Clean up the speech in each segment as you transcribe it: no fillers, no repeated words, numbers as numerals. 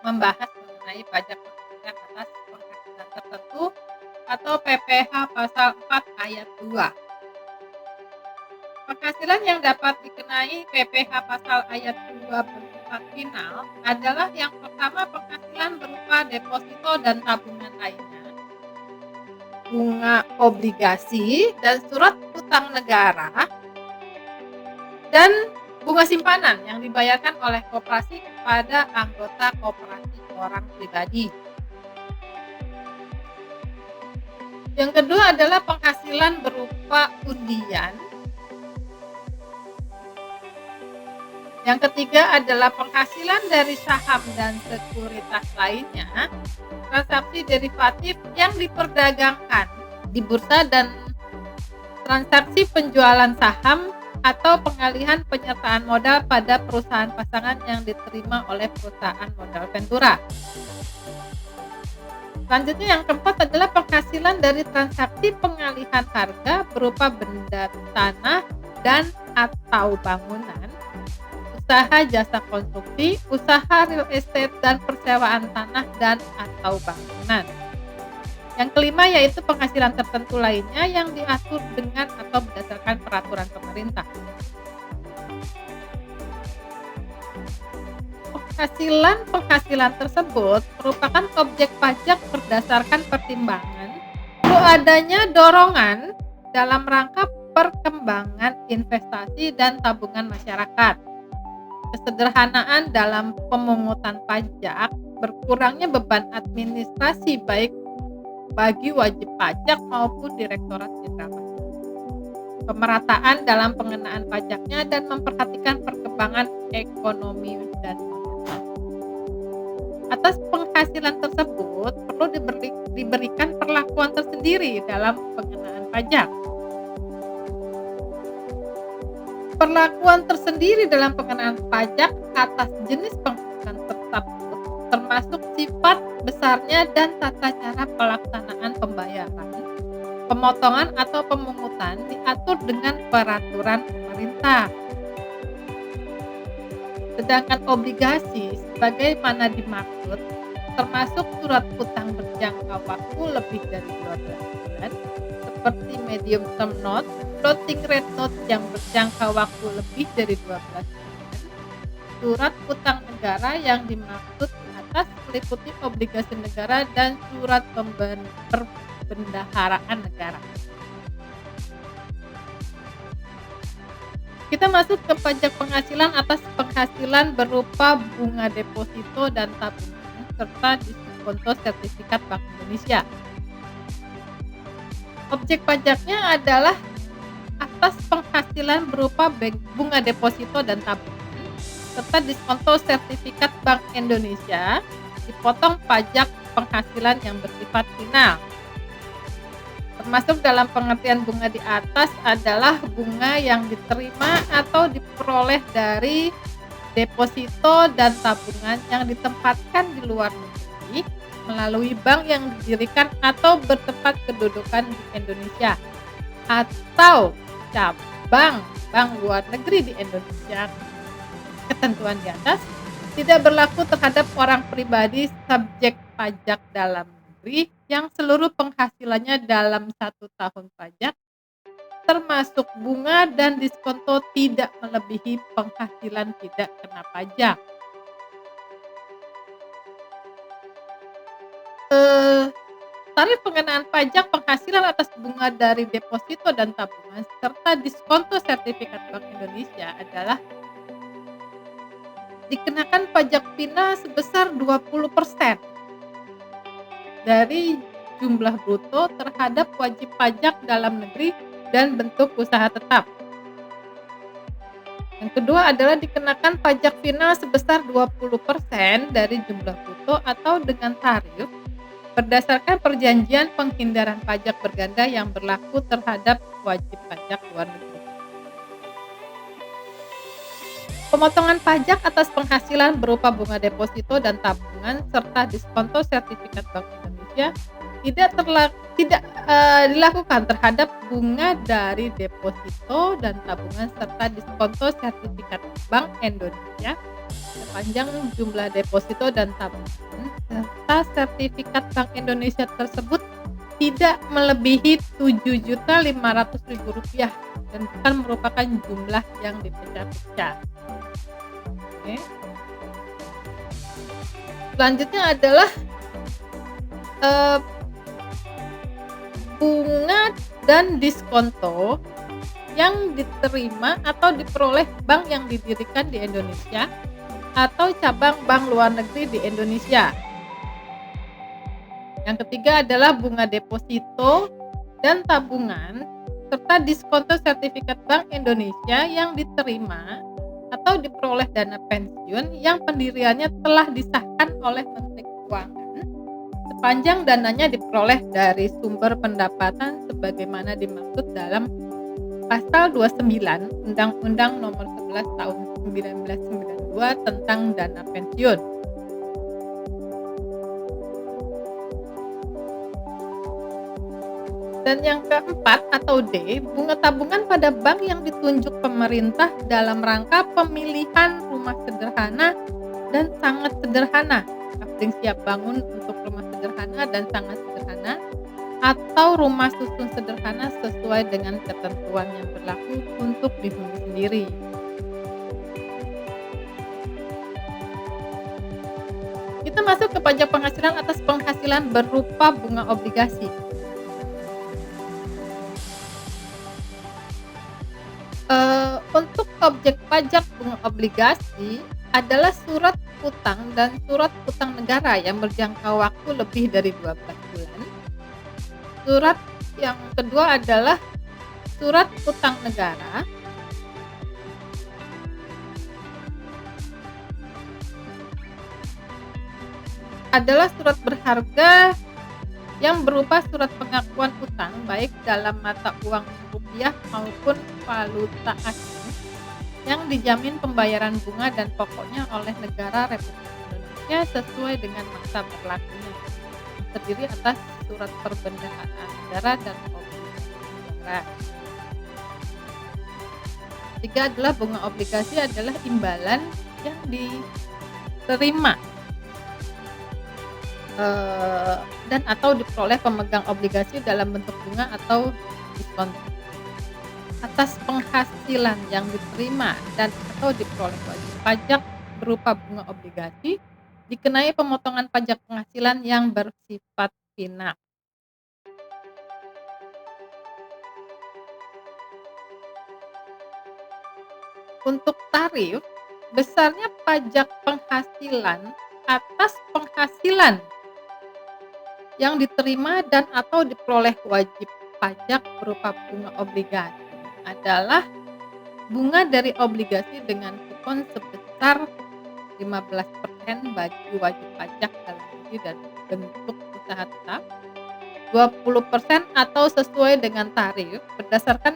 membahas mengenai pajak penghasilan atas penghasilan tertentu atau PPh pasal 4 ayat 2. Penghasilan yang dapat dikenai PPh pasal ayat 2 bersifat final adalah yang pertama penghasilan berupa deposito dan tabungan lainnya, bunga obligasi dan surat utang negara, dan bunga simpanan yang dibayarkan oleh koperasi kepada anggota koperasi orang pribadi. Yang kedua adalah penghasilan berupa undian. Yang ketiga adalah penghasilan dari saham dan sekuritas lainnya, transaksi derivatif yang diperdagangkan di bursa, dan transaksi penjualan saham atau pengalihan penyertaan modal pada perusahaan pasangan yang diterima oleh perusahaan modal Ventura. Selanjutnya yang keempat adalah penghasilan dari transaksi pengalihan harga berupa benda tanah dan atau bangunan, usaha jasa konstruksi, usaha real estate dan persewaan tanah dan atau bangunan. Yang kelima yaitu penghasilan tertentu lainnya yang diatur dengan atau berdasarkan peraturan pemerintah. Penghasilan tersebut merupakan objek pajak berdasarkan pertimbangan perlu adanya dorongan dalam rangka perkembangan investasi dan tabungan masyarakat, kesederhanaan dalam pemungutan pajak, berkurangnya beban administrasi baik bagi wajib pajak maupun Direktorat Jenderal Pajak, pemerataan dalam pengenaan pajaknya, dan memperhatikan perkembangan ekonomi dan moneter. Atas penghasilan tersebut perlu diberikan perlakuan tersendiri dalam pengenaan pajak. Perlakuan tersendiri dalam pengenaan pajak atas jenis penghasilan tersebut termasuk sifat, besarnya, dan tata cara pelaksanaan pembayaran, pemotongan atau pemungutan diatur dengan peraturan pemerintah. Sedangkan obligasi sebagaimana dimaksud termasuk surat utang berjangka waktu lebih dari 12 bulan seperti medium term note, floating rate note yang berjangka waktu lebih dari 12 bulan, surat utang negara yang dimaksud di atas meliputi obligasi negara dan surat perbendaharaan negara. Kita masuk ke pajak penghasilan atas penghasilan berupa bunga deposito dan tabungan serta diskonto sertifikat Bank Indonesia. Objek pajaknya adalah atas penghasilan berupa bunga deposito dan tabungan serta diskonto sertifikat Bank Indonesia dipotong pajak penghasilan yang bersifat final. Termasuk dalam pengertian bunga di atas adalah bunga yang diterima atau diperoleh dari deposito dan tabungan yang ditempatkan di luar negeri melalui bank yang didirikan atau bertempat kedudukan di Indonesia atau cabang bank luar negeri di Indonesia. Ketentuan di atas tidak berlaku terhadap orang pribadi subjek pajak dalam negeri yang seluruh penghasilannya dalam 1 tahun pajak termasuk bunga dan diskonto tidak melebihi penghasilan tidak kena pajak. Tarif pengenaan pajak penghasilan atas bunga dari deposito dan tabungan serta diskonto sertifikat Bank Indonesia adalah dikenakan pajak final sebesar 20% dari jumlah bruto terhadap wajib pajak dalam negeri dan bentuk usaha tetap. Yang kedua adalah dikenakan pajak final sebesar 20% dari jumlah bruto atau dengan tarif berdasarkan perjanjian penghindaran pajak berganda yang berlaku terhadap wajib pajak luar negeri. Pemotongan pajak atas penghasilan berupa bunga deposito dan tabungan serta diskonto sertifikat Bank Indonesia tidak dilakukan terhadap bunga dari deposito dan tabungan serta diskonto sertifikat Bank Indonesia sepanjang jumlah deposito dan tabungan serta sertifikat Bank Indonesia tersebut tidak melebihi Rp7.500.000 dan bukan merupakan jumlah yang dipecah-pecah. Oke. Selanjutnya adalah bunga dan diskonto yang diterima atau diperoleh bank yang didirikan di Indonesia atau cabang bank luar negeri di Indonesia. Yang ketiga adalah bunga deposito dan tabungan serta diskonto sertifikat Bank Indonesia yang diterima atau diperoleh dana pensiun yang pendiriannya telah disahkan oleh Menteri Keuangan sepanjang dananya diperoleh dari sumber pendapatan sebagaimana dimaksud dalam Pasal 29 Undang-Undang Nomor 11 Tahun 1992 tentang dana pensiun. Dan yang keempat atau D, bunga tabungan pada bank yang ditunjuk pemerintah dalam rangka pemilihan rumah sederhana dan sangat sederhana. Kapling siap bangun untuk rumah sederhana dan sangat sederhana atau rumah susun sederhana sesuai dengan ketentuan yang berlaku untuk dihuni sendiri. Kita masuk ke pajak penghasilan atas penghasilan berupa bunga obligasi. Untuk objek pajak bunga obligasi adalah surat utang dan surat utang negara yang berjangka waktu lebih dari 12 bulan. Surat yang kedua adalah surat utang negara adalah surat berharga yang berupa surat pengakuan utang baik dalam mata uang rupiah maupun valuta asing yang dijamin pembayaran bunga dan pokoknya oleh negara Republik Indonesia sesuai dengan masa berlakunya, terdiri atas surat perbendaharaan negara dan obligasi negara. Ketiga adalah bunga obligasi adalah imbalan yang diterima dan atau diperoleh pemegang obligasi dalam bentuk bunga atau diskon atas penghasilan yang diterima dan atau diperoleh wajib pajak berupa bunga obligasi dikenai pemotongan pajak penghasilan yang bersifat final. Untuk tarif, besarnya pajak penghasilan atas penghasilan yang diterima dan atau diperoleh wajib pajak berupa bunga obligasi adalah bunga dari obligasi dengan kupon sebesar 15% bagi wajib pajak dalam negeri dan bentuk usaha tetap, 20% atau sesuai dengan tarif berdasarkan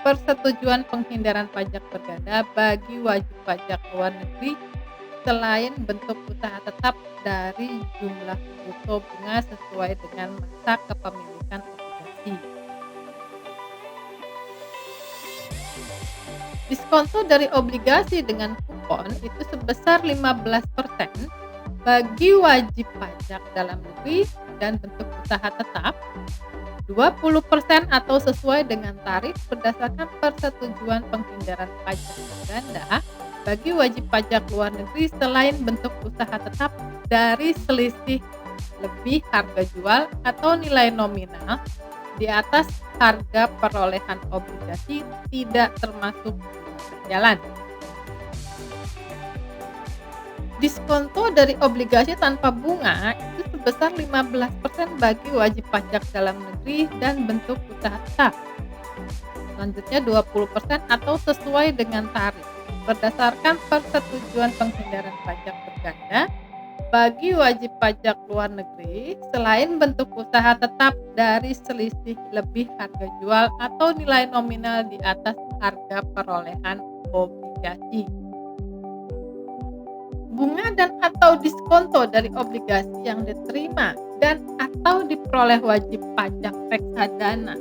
persetujuan penghindaran pajak berganda bagi wajib pajak luar negeri selain bentuk usaha tetap dari jumlah bruto bunga sesuai dengan masa kepemilikan obligasi. Diskonto dari obligasi dengan kupon itu sebesar 15% bagi wajib pajak dalam negeri dan bentuk usaha tetap, 20% atau sesuai dengan tarif berdasarkan persetujuan penghindaran pajak berganda bagi wajib pajak luar negeri selain bentuk usaha tetap dari selisih lebih harga jual atau nilai nominal di atas harga perolehan obligasi tidak termasuk berjalan. Diskonto dari obligasi tanpa bunga itu sebesar 15% bagi wajib pajak dalam negeri dan bentuk usaha tetap. Selanjutnya 20% atau sesuai dengan tarif berdasarkan persetujuan penghindaran pajak berganda bagi wajib pajak luar negeri selain bentuk usaha tetap dari selisih lebih harga jual atau nilai nominal di atas harga perolehan obligasi. Bunga dan atau diskonto dari obligasi yang diterima dan atau diperoleh wajib pajak reksadana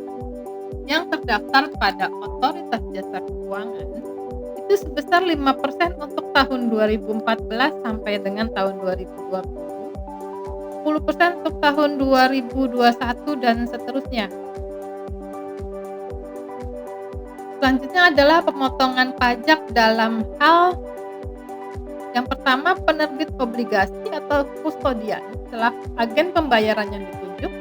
yang terdaftar pada Otoritas Jasa Keuangan itu sebesar 5% untuk tahun 2014 sampai dengan tahun 2020, 10% untuk tahun 2021 dan seterusnya. Selanjutnya adalah pemotongan pajak dalam hal yang pertama, penerbit obligasi atau kustodian selaku agen pembayaran yang ditunjuk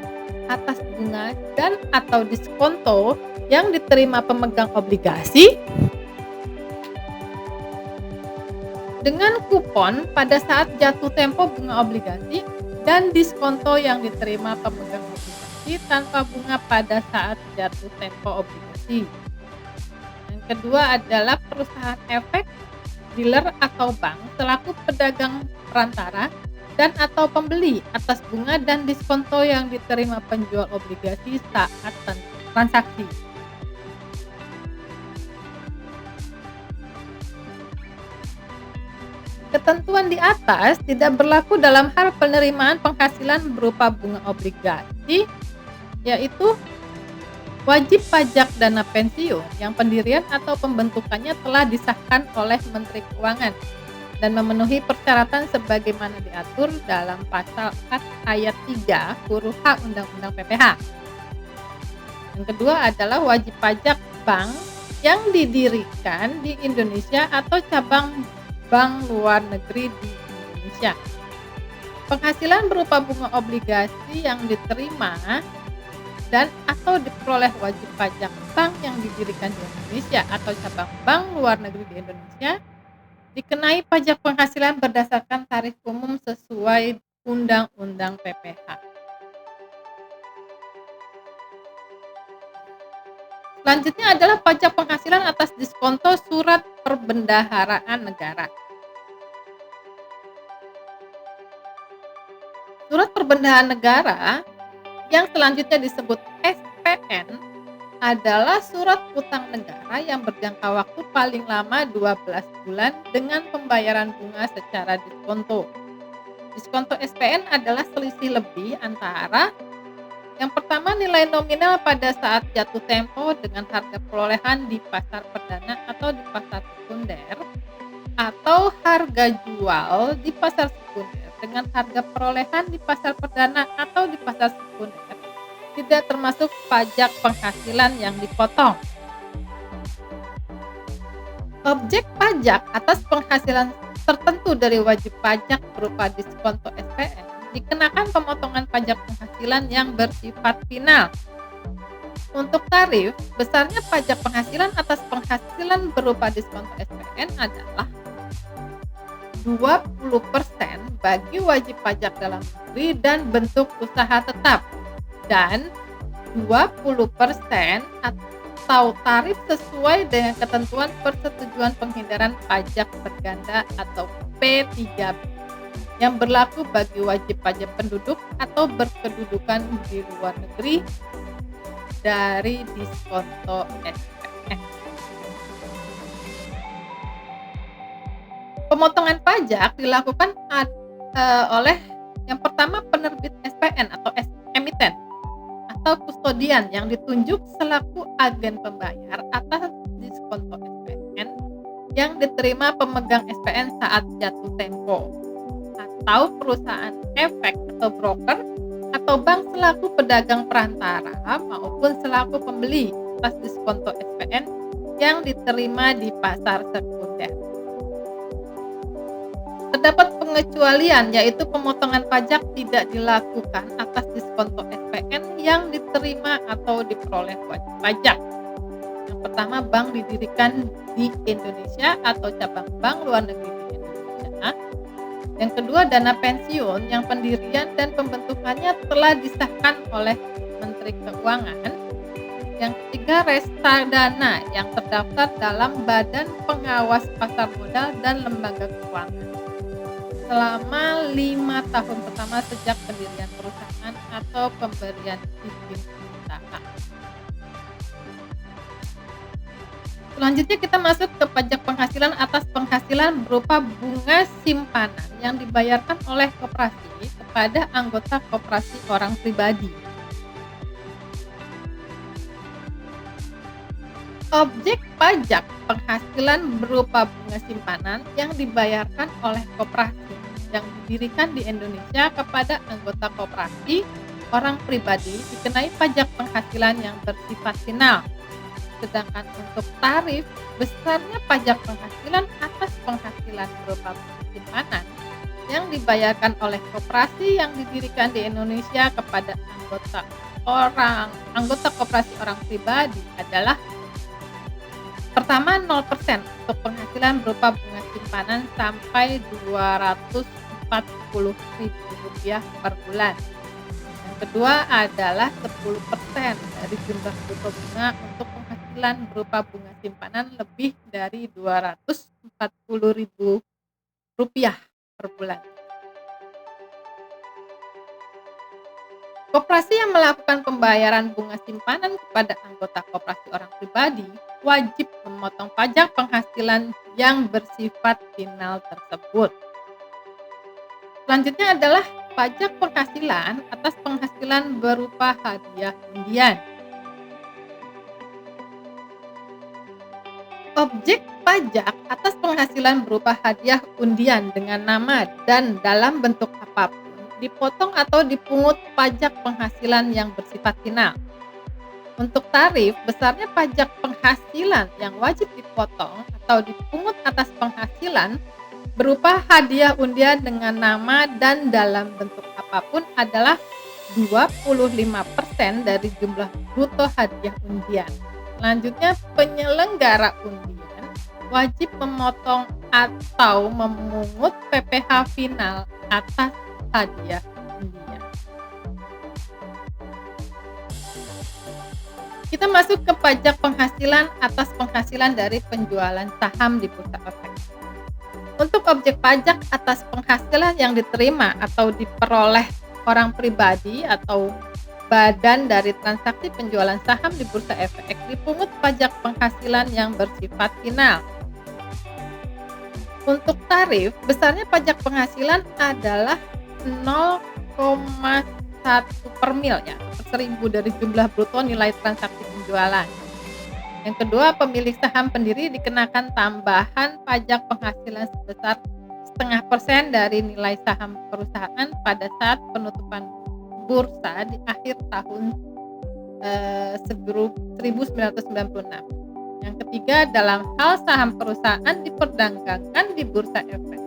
atas bunga dan atau diskonto yang diterima pemegang obligasi dengan kupon pada saat jatuh tempo bunga obligasi dan diskonto yang diterima pemegang obligasi tanpa bunga pada saat jatuh tempo obligasi. Yang kedua adalah perusahaan efek, dealer atau bank selaku pedagang perantara dan atau pembeli atas bunga dan diskonto yang diterima penjual obligasi saat transaksi. Ketentuan di atas tidak berlaku dalam hal penerimaan penghasilan berupa bunga obligasi, yaitu wajib pajak dana pensiun yang pendirian atau pembentukannya telah disahkan oleh Menteri Keuangan dan memenuhi persyaratan sebagaimana diatur dalam pasal 4 ayat 3 huruf H Undang-Undang PPH. Yang kedua adalah wajib pajak bank yang didirikan di Indonesia atau cabang bank luar negeri di Indonesia. Penghasilan berupa bunga obligasi yang diterima dan atau diperoleh wajib pajak bank yang didirikan di Indonesia atau cabang bank luar negeri di Indonesia dikenai pajak penghasilan berdasarkan tarif umum sesuai Undang-Undang PPH. Selanjutnya adalah pajak penghasilan atas diskonto surat perbendaharaan negara. Surat perbendaharaan negara yang selanjutnya disebut SPN adalah surat utang negara yang berjangka waktu paling lama 12 bulan dengan pembayaran bunga secara diskonto. Diskonto SPN adalah selisih lebih antara yang pertama, nilai nominal pada saat jatuh tempo dengan harga perolehan di pasar perdana atau di pasar sekunder, atau harga jual di pasar sekunder dengan harga perolehan di pasar perdana atau di pasar sekunder, tidak termasuk pajak penghasilan yang dipotong. Objek pajak atas penghasilan tertentu dari wajib pajak berupa diskonto SPN dikenakan pemotongan pajak penghasilan yang bersifat final. Untuk tarif, besarnya pajak penghasilan atas penghasilan berupa diskonto SPN adalah 20% bagi wajib pajak dalam negeri dan bentuk usaha tetap, dan 20% atau tarif sesuai dengan ketentuan Persetujuan Penghindaran Pajak Berganda atau P3B yang berlaku bagi wajib pajak penduduk atau berkedudukan di luar negeri dari diskonto SPN. Pemotongan pajak dilakukan oleh yang pertama penerbit SPN atau emiten atau kustodian yang ditunjuk selaku agen pembayar atas diskonto SPN yang diterima pemegang SPN saat jatuh tempo, atau perusahaan efek atau broker atau bank selaku pedagang perantara maupun selaku pembeli atas diskonto SPN yang diterima di pasar sekunder. Terdapat pengecualian, yaitu pemotongan pajak tidak dilakukan atas diskonto SPN yang diterima atau diperoleh wajib pajak. Yang pertama, bank didirikan di Indonesia atau cabang bank luar negeri di Indonesia. Yang kedua, dana pensiun yang pendirian dan pembentukannya telah disahkan oleh Menteri Keuangan. Yang ketiga, reksadana yang terdaftar dalam Badan Pengawas Pasar Modal dan Lembaga Keuangan selama 5 tahun pertama sejak pendirian perusahaan atau pemberian izin usaha. Selanjutnya kita masuk ke pajak penghasilan atas penghasilan berupa bunga simpanan yang dibayarkan oleh koperasi kepada anggota koperasi orang pribadi. Objek pajak penghasilan berupa bunga simpanan yang dibayarkan oleh koperasi yang didirikan di Indonesia kepada anggota koperasi orang pribadi dikenai pajak penghasilan yang bersifat final. Sedangkan untuk tarif, besarnya pajak penghasilan atas penghasilan berupa bunga simpanan yang dibayarkan oleh koperasi yang didirikan di Indonesia kepada anggota koperasi orang pribadi adalah: pertama, 0% untuk penghasilan berupa bunga simpanan sampai Rp240.000 per bulan. Yang kedua adalah 10% dari jumlah bruto bunga untuk penghasilan berupa bunga simpanan lebih dari Rp240.000 per bulan. Koperasi yang melakukan pembayaran bunga simpanan kepada anggota koperasi orang pribadi wajib memotong pajak penghasilan yang bersifat final tersebut. Selanjutnya adalah pajak penghasilan atas penghasilan berupa hadiah undian. Objek pajak atas penghasilan berupa hadiah undian dengan nama dan dalam bentuk apapun dipotong atau dipungut pajak penghasilan yang bersifat final. Untuk tarif, besarnya pajak penghasilan yang wajib dipotong atau dipungut atas penghasilan berupa hadiah undian dengan nama dan dalam bentuk apapun adalah 25% dari jumlah bruto hadiah undian. Selanjutnya, penyelenggara undian wajib memotong atau memungut PPh final atas hadiah undian. Kita masuk ke pajak penghasilan atas penghasilan dari penjualan saham di Bursa Efek. Untuk objek pajak atas penghasilan yang diterima atau diperoleh orang pribadi atau badan dari transaksi penjualan saham di Bursa Efek dipungut pajak penghasilan yang bersifat final. Untuk tarif, besarnya pajak penghasilan adalah 0,1 per mil ya, per 1.000 dari jumlah bruto nilai transaksi penjualan. Yang kedua, pemilik saham pendiri dikenakan tambahan pajak penghasilan sebesar 0,5% dari nilai saham perusahaan pada saat penutupan bursa di akhir tahun 1996. Yang ketiga, dalam hal saham perusahaan diperdagangkan di Bursa Efek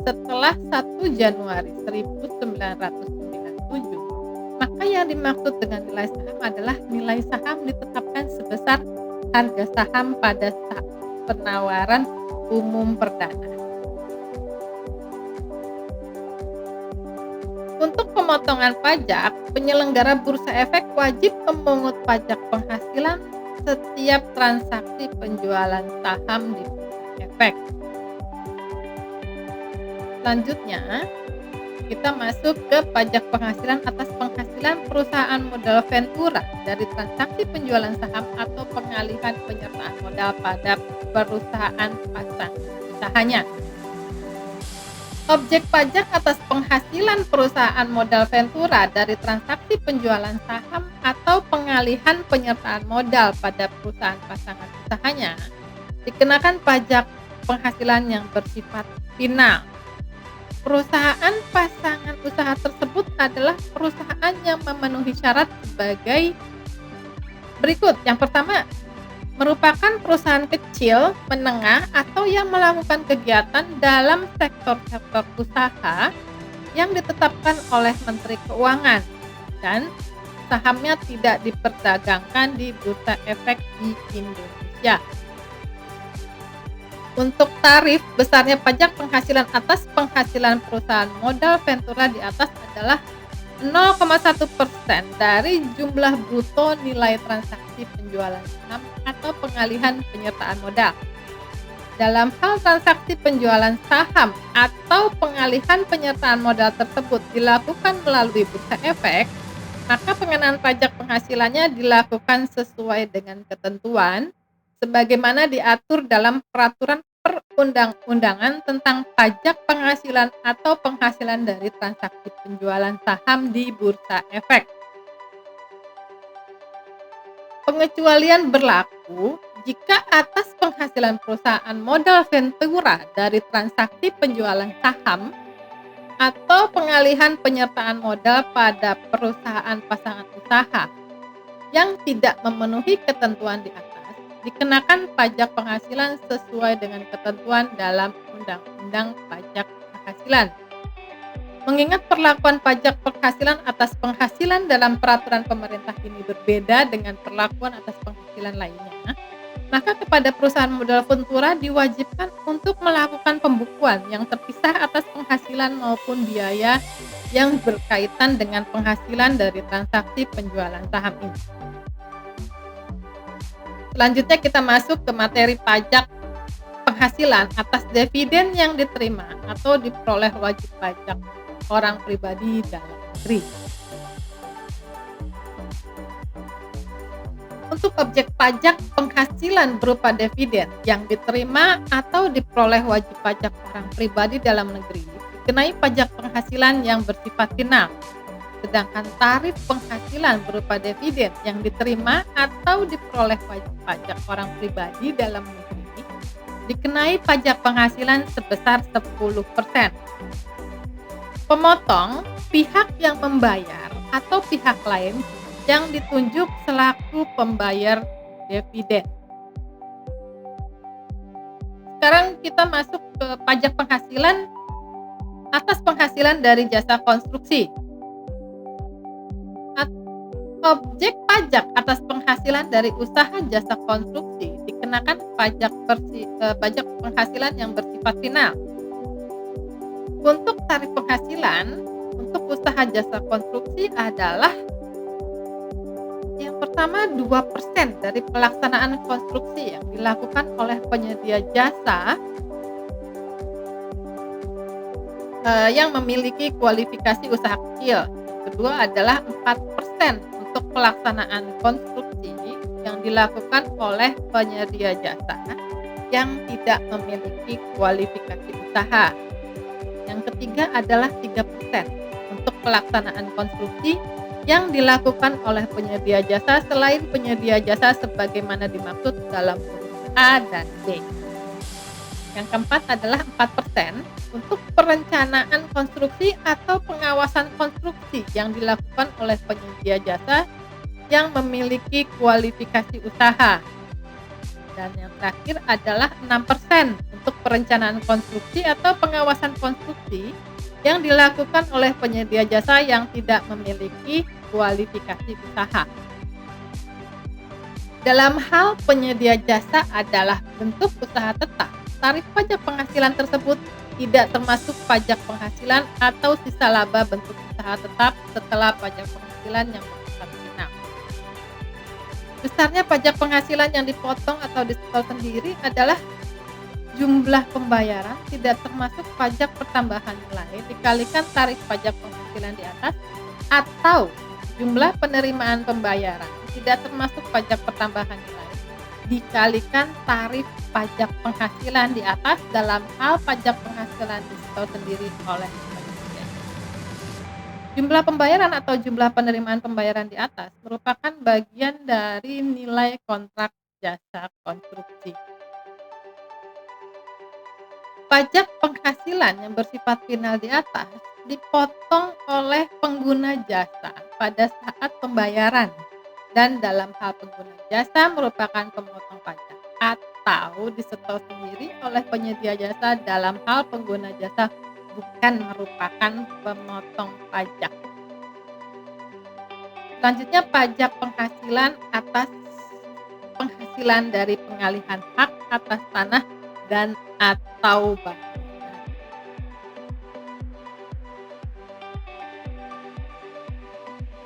setelah 1 Januari 1997, maka yang dimaksud dengan nilai saham adalah nilai saham ditetapkan sebesar harga saham pada saat penawaran umum perdana. Untuk pemotongan pajak, penyelenggara Bursa Efek wajib memungut pajak penghasilan setiap transaksi penjualan saham di Bursa Efek. Selanjutnya, kita masuk ke pajak penghasilan atas penghasilan perusahaan modal Ventura dari transaksi penjualan saham atau pengalihan penyertaan modal pada perusahaan pasangan usahanya. Objek pajak atas penghasilan perusahaan modal Ventura dari transaksi penjualan saham atau pengalihan penyertaan modal pada perusahaan pasangan usahanya dikenakan pajak penghasilan yang bersifat final. Perusahaan pasangan usaha tersebut adalah perusahaan yang memenuhi syarat sebagai berikut. Yang pertama, merupakan perusahaan kecil, menengah, atau yang melakukan kegiatan dalam sektor-sektor usaha yang ditetapkan oleh Menteri Keuangan dan sahamnya tidak diperdagangkan di Bursa Efek di Indonesia. Untuk tarif, besarnya pajak penghasilan atas penghasilan perusahaan modal Ventura di atas adalah 0,1% dari jumlah bruto nilai transaksi penjualan saham atau pengalihan penyertaan modal. Dalam hal transaksi penjualan saham atau pengalihan penyertaan modal tersebut dilakukan melalui Bursa Efek, maka pengenaan pajak penghasilannya dilakukan sesuai dengan ketentuan sebagaimana diatur dalam peraturan perundang-undangan tentang pajak penghasilan atau penghasilan dari transaksi penjualan saham di Bursa Efek. Pengecualian berlaku Jika atas penghasilan perusahaan modal ventura dari transaksi penjualan saham atau pengalihan penyertaan modal pada perusahaan pasangan usaha yang tidak memenuhi ketentuan di atas, dikenakan pajak penghasilan sesuai dengan ketentuan dalam Undang-Undang Pajak Penghasilan. Mengingat perlakuan pajak penghasilan atas penghasilan dalam peraturan pemerintah ini berbeda dengan perlakuan atas penghasilan lainnya, maka kepada perusahaan modal ventura diwajibkan untuk melakukan pembukuan yang terpisah atas penghasilan maupun biaya yang berkaitan dengan penghasilan dari transaksi penjualan saham ini. Selanjutnya kita masuk ke materi pajak penghasilan atas dividen yang diterima atau diperoleh wajib pajak orang pribadi dalam negeri. Untuk objek pajak penghasilan berupa dividen yang diterima atau diperoleh wajib pajak orang pribadi dalam negeri dikenai pajak penghasilan yang bersifat final. Sedangkan tarif penghasilan berupa dividen yang diterima atau diperoleh wajib pajak orang pribadi dalam negeri dikenai pajak penghasilan sebesar 10%. Pemotong pihak yang membayar atau pihak lain yang ditunjuk selaku pembayar dividen. Sekarang kita masuk ke pajak penghasilan atas penghasilan dari jasa konstruksi. Objek pajak atas penghasilan dari usaha jasa konstruksi dikenakan pajak penghasilan yang bersifat final. Untuk tarif penghasilan untuk usaha jasa konstruksi adalah yang pertama 2% dari pelaksanaan konstruksi yang dilakukan oleh penyedia jasa yang memiliki kualifikasi usaha kecil. Yang kedua adalah 4% untuk pelaksanaan konstruksi yang dilakukan oleh penyedia jasa yang tidak memiliki kualifikasi usaha. Yang ketiga adalah 3% untuk pelaksanaan konstruksi yang dilakukan oleh penyedia jasa selain penyedia jasa sebagaimana dimaksud dalam huruf A dan B. Yang keempat adalah 4% untuk perencanaan konstruksi atau pengawasan konstruksi yang dilakukan oleh penyedia jasa yang memiliki kualifikasi usaha. Dan yang terakhir adalah 6% untuk perencanaan konstruksi atau pengawasan konstruksi yang dilakukan oleh penyedia jasa yang tidak memiliki kualifikasi usaha. Dalam hal penyedia jasa adalah bentuk usaha tetap, tarif pajak penghasilan tersebut tidak termasuk pajak penghasilan atau sisa laba bentuk usaha tetap setelah pajak penghasilan yang bersifat final. Besarnya pajak penghasilan yang dipotong atau disetor sendiri adalah jumlah pembayaran tidak termasuk pajak pertambahan nilai dikalikan tarif pajak penghasilan di atas atau jumlah penerimaan pembayaran tidak termasuk pajak pertambahan nilai dikalikan tarif pajak penghasilan di atas dalam hal pajak penghasilan disetor sendiri oleh penyedia. Jumlah pembayaran atau jumlah penerimaan pembayaran di atas merupakan bagian dari nilai kontrak jasa konstruksi. Pajak penghasilan yang bersifat final di atas dipotong oleh pengguna jasa pada saat pembayaran dan dalam hal pengguna jasa merupakan pemotong pajak atau disetor sendiri oleh penyedia jasa dalam hal pengguna jasa bukan merupakan pemotong pajak. Selanjutnya pajak penghasilan atas penghasilan dari pengalihan hak atas tanah dan atau bangunan.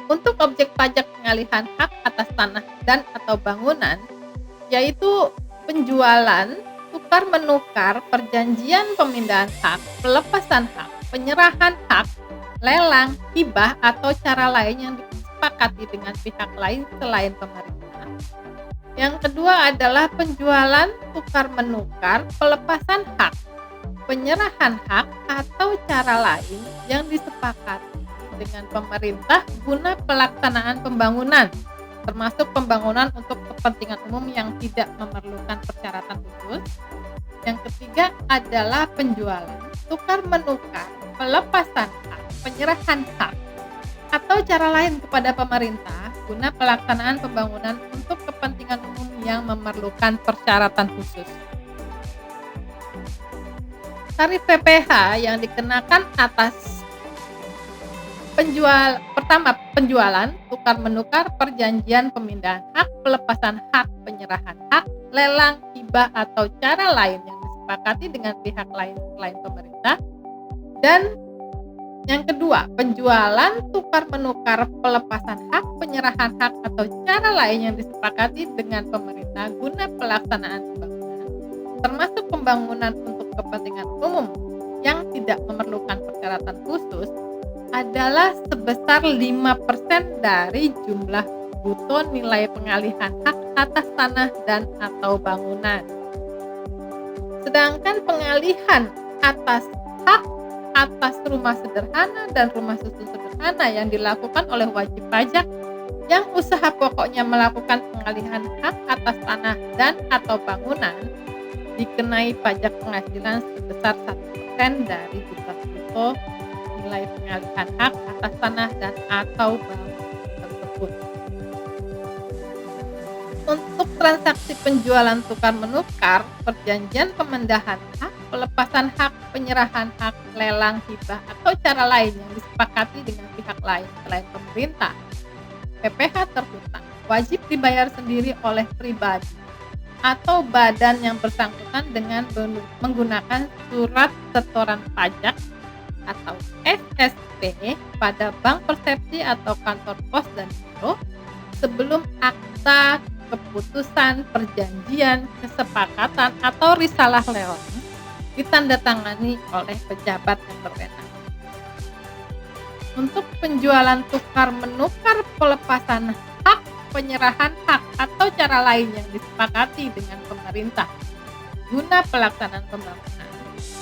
Untuk objek pajak pengalihan hak atas tanah dan atau bangunan, yaitu penjualan, tukar menukar, perjanjian pemindahan hak, pelepasan hak, penyerahan hak, lelang, hibah atau cara lain yang disepakati dengan pihak lain selain pemerintah. Yang kedua adalah penjualan, tukar menukar, pelepasan hak, penyerahan hak atau cara lain yang disepakati dengan pemerintah guna pelaksanaan pembangunan termasuk pembangunan untuk kepentingan umum yang tidak memerlukan persyaratan khusus. Yang ketiga adalah penjualan, tukar menukar, pelepasan hak, penyerahan hak, atau cara lain kepada pemerintah guna pelaksanaan pembangunan untuk kepentingan umum yang memerlukan persyaratan khusus. Tarif PPh yang dikenakan atas penjualan, tukar menukar, perjanjian pemindahan hak, pelepasan hak, penyerahan hak, lelang, hibah atau cara lain yang disepakati dengan pihak lain selain pemerintah. Dan yang kedua, penjualan, tukar menukar, pelepasan hak, penyerahan hak atau cara lain yang disepakati dengan pemerintah guna pelaksanaan pembangunan, termasuk pembangunan untuk kepentingan umum yang tidak memerlukan persyaratan khusus, adalah sebesar 5% dari jumlah bruto nilai pengalihan hak atas tanah dan atau bangunan. Sedangkan pengalihan atas hak atas rumah sederhana dan rumah susun sederhana yang dilakukan oleh wajib pajak yang usaha pokoknya melakukan pengalihan hak atas tanah dan atau bangunan dikenai pajak penghasilan sebesar 1% dari jumlah bruto nilai pengalihan hak atas tanah dan atau bangunan tersebut. Untuk transaksi penjualan tukar menukar, perjanjian pemindahan hak, pelepasan hak, penyerahan hak, lelang, hibah atau cara lain yang disepakati dengan pihak lain selain pemerintah, PPh terhutang wajib dibayar sendiri oleh pribadi atau badan yang bersangkutan dengan menggunakan surat setoran pajak atau SSP pada bank persepsi atau kantor pos dan giro sebelum akta keputusan, perjanjian, kesepakatan atau risalah lelang ditandatangani oleh pejabat yang berwenang. Untuk penjualan tukar menukar, pelepasan hak, penyerahan hak atau cara lain yang disepakati dengan pemerintah guna pelaksanaan pembangunan,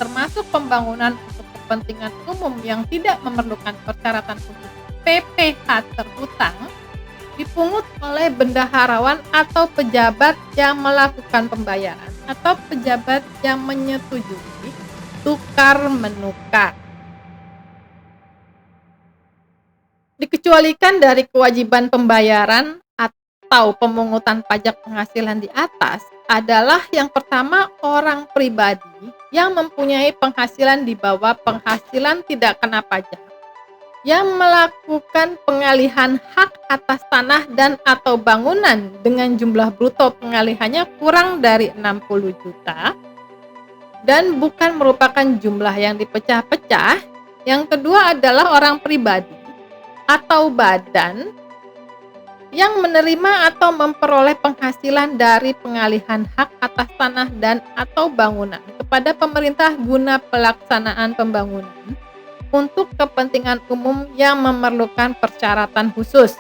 termasuk pembangunan untuk kepentingan umum yang tidak memerlukan persyaratan khusus, PPh terhutang dipungut oleh bendaharawan atau pejabat yang melakukan pembayaran atau pejabat yang menyetujui tukar menukar. Dikecualikan dari kewajiban pembayaran atau pemungutan pajak penghasilan di atas adalah yang pertama, orang pribadi yang mempunyai penghasilan di bawah penghasilan tidak kena pajak, yang melakukan pengalihan hak atas tanah dan atau bangunan dengan jumlah bruto pengalihannya kurang dari 60 juta dan bukan merupakan jumlah yang dipecah-pecah. Yang kedua adalah orang pribadi atau badan yang menerima atau memperoleh penghasilan dari pengalihan hak atas tanah dan atau bangunan kepada pemerintah guna pelaksanaan pembangunan untuk kepentingan umum yang memerlukan persyaratan khusus.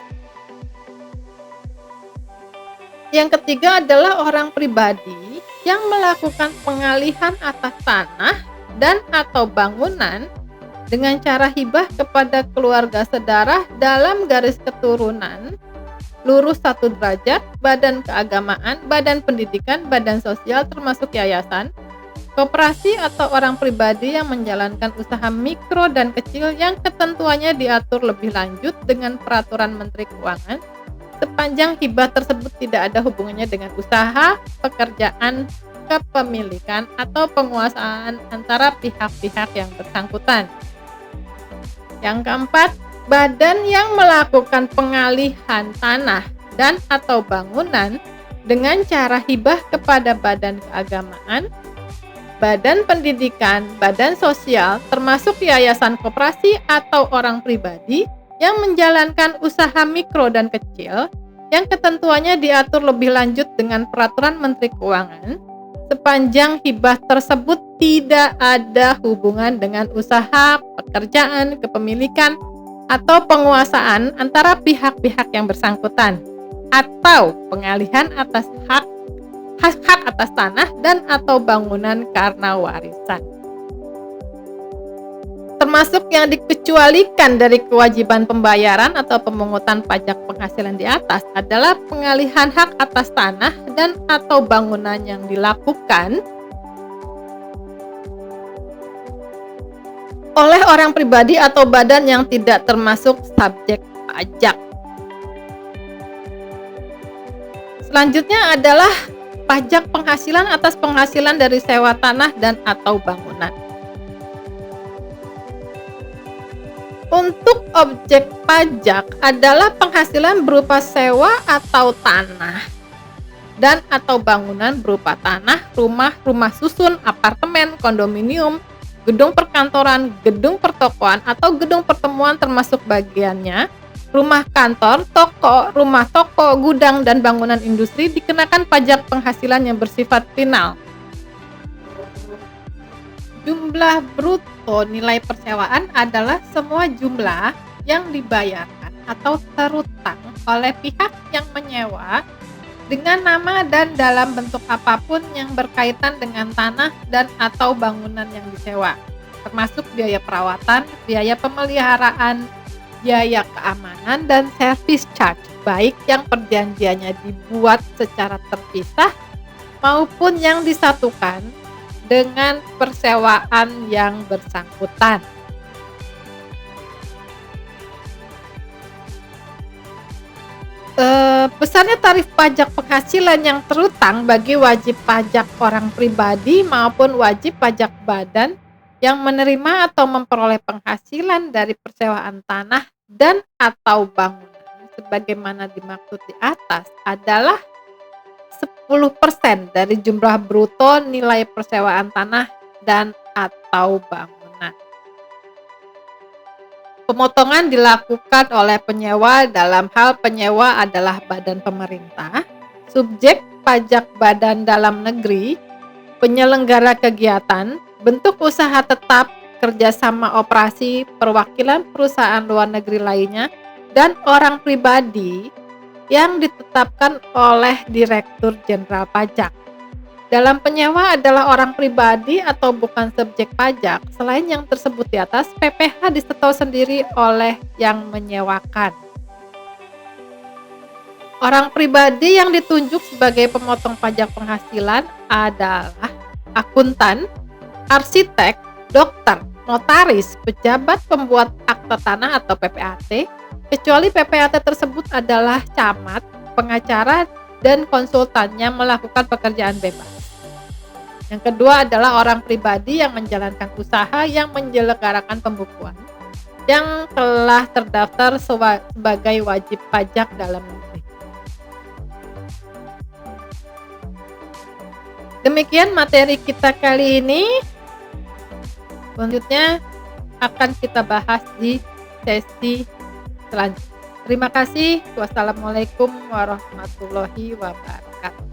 Yang ketiga adalah orang pribadi yang melakukan pengalihan atas tanah dan atau bangunan dengan cara hibah kepada keluarga sedarah dalam garis keturunan lurus 1 derajat, badan keagamaan, badan pendidikan, badan sosial termasuk yayasan, koperasi atau orang pribadi yang menjalankan usaha mikro dan kecil yang ketentuannya diatur lebih lanjut dengan peraturan Menteri Keuangan sepanjang hibah tersebut tidak ada hubungannya dengan usaha, pekerjaan, kepemilikan atau penguasaan antara pihak-pihak yang bersangkutan. Yang keempat, badan yang melakukan pengalihan tanah dan atau bangunan dengan cara hibah kepada badan keagamaan, badan pendidikan, badan sosial, termasuk yayasan koperasi atau orang pribadi yang menjalankan usaha mikro dan kecil yang ketentuannya diatur lebih lanjut dengan peraturan Menteri Keuangan sepanjang hibah tersebut tidak ada hubungan dengan usaha, pekerjaan, kepemilikan, atau penguasaan antara pihak-pihak yang bersangkutan atau pengalihan atas hak atas tanah dan atau bangunan karena warisan. Termasuk yang dikecualikan dari kewajiban pembayaran atau pemungutan pajak penghasilan di atas adalah pengalihan hak atas tanah dan atau bangunan yang dilakukan oleh orang pribadi atau badan yang tidak termasuk subjek pajak. Selanjutnya adalah pajak penghasilan atas penghasilan dari sewa tanah dan atau bangunan. Untuk objek pajak adalah penghasilan berupa sewa atau tanah dan atau bangunan berupa tanah, rumah, rumah susun, apartemen, kondominium, gedung perkantoran, gedung pertokoan atau gedung pertemuan termasuk bagiannya, rumah kantor, toko, rumah toko, gudang, dan bangunan industri dikenakan pajak penghasilan yang bersifat final. Jumlah bruto nilai persewaan adalah semua jumlah yang dibayarkan atau terutang oleh pihak yang menyewa dengan nama dan dalam bentuk apapun yang berkaitan dengan tanah dan atau bangunan yang disewa, termasuk biaya perawatan, biaya pemeliharaan, biaya keamanan, dan service charge, baik yang perjanjiannya dibuat secara terpisah maupun yang disatukan dengan persewaan yang bersangkutan. Besarnya tarif pajak penghasilan yang terutang bagi wajib pajak orang pribadi maupun wajib pajak badan yang menerima atau memperoleh penghasilan dari persewaan tanah dan atau bangunan sebagaimana dimaksud di atas adalah 10% dari jumlah bruto nilai persewaan tanah dan atau bangunan. Pemotongan dilakukan oleh penyewa dalam hal penyewa adalah badan pemerintah, subjek pajak badan dalam negeri, penyelenggara kegiatan, bentuk usaha tetap, kerjasama operasi, perwakilan perusahaan luar negeri lainnya, dan orang pribadi yang ditetapkan oleh Direktur Jenderal Pajak. Dalam penyewa adalah orang pribadi atau bukan subjek pajak. Selain yang tersebut di atas, PPh disetor sendiri oleh yang menyewakan. Orang pribadi yang ditunjuk sebagai pemotong pajak penghasilan adalah akuntan, arsitek, dokter, notaris, pejabat pembuat akta tanah atau PPAT, kecuali PPAT tersebut adalah camat, pengacara, dan konsultannya melakukan pekerjaan bebas. Yang kedua adalah orang pribadi yang menjalankan usaha yang menyelenggarakan pembukuan yang telah terdaftar sebagai wajib pajak dalam negeri. Demikian materi kita kali ini. Selanjutnya akan kita bahas di sesi selanjutnya. Terima kasih. Wassalamualaikum warahmatullahi wabarakatuh.